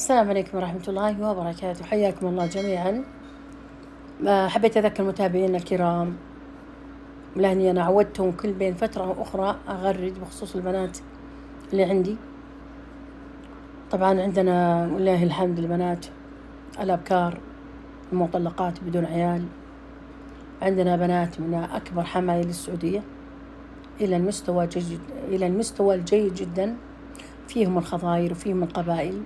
السلام عليكم ورحمة الله وبركاته، حياكم الله جميعا. حبيت أذكر متابعينا الكرام، لأني أنا عودتهم كل بين فترة وأخرى أغرد بخصوص البنات اللي عندي. طبعا عندنا ولله الحمد البنات الأبكار المطلقات بدون عيال، عندنا بنات من أكبر حمايل السعودية إلى المستوى الجيد جدا. فيهم الخضاير وفيهم القبائل،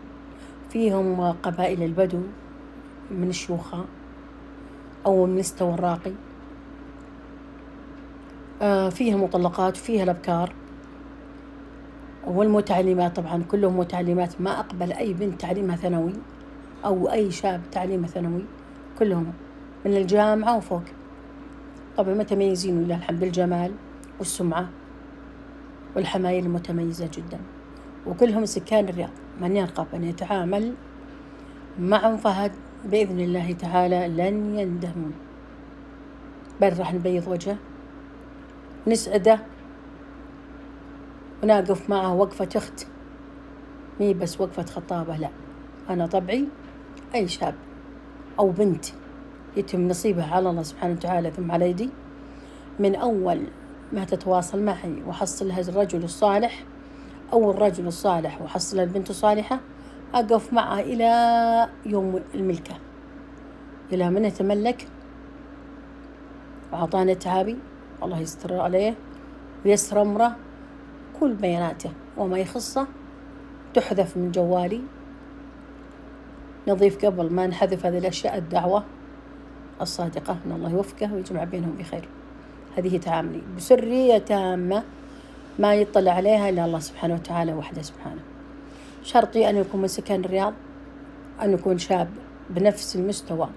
فيهم قبائل البدو من الشيوخة أو المستوى الراقي، فيها المطلقات وفيها الأبكار والمتعلمات. طبعا كلهم متعلمات، ما أقبل أي بنت تعليمها ثانوي أو أي شاب تعليمه ثانوي، كلهم من الجامعة وفوق. طبعا متميزين ولله الحمد بالجمال والسمعة والحمايل المتميزة جدا، وكلهم سكان الرياض. من يرغب أن يتعامل معهم فهد بإذن الله تعالى لن يندم، بل راح نبيض وجهه، نسعده، ونقف معه وقفة أخت، مي بس وقفة خطابة. لا، أنا طبعي أي شاب أو بنت يتم نصيبها على الله سبحانه وتعالى ثم على يدي، من أول ما تتواصل معي وحصلها الرجل الصالح أو الرجل الصالح وحصلها البنت الصالحة، أقف معها إلى يوم الملكة، إلى من يتملك وأعطانا تعابي، الله يستر عليه ويسر أمره. كل بياناته وما يخصه تحذف من جوالي، نضيف قبل ما نحذف هذه الأشياء الدعوة الصادقة أن الله يوفقه ويجمع بينهم بخير. هذه تعاملي بسرية تامة، ما يطلع عليها إلا الله سبحانه وتعالى وحده سبحانه. شرطي أن يكون من سكان الرياض، أن يكون شاب بنفس المستوى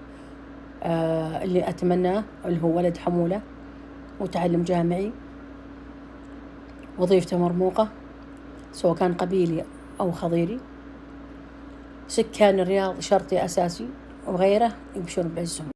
اللي أتمناه، اللي هو ولد حمولة وتعلم جامعي، وظيفته مرموقة سواء كان قبيلي أو خضيري. سكان الرياض شرطي أساسي، وغيره يمشون بعزهم.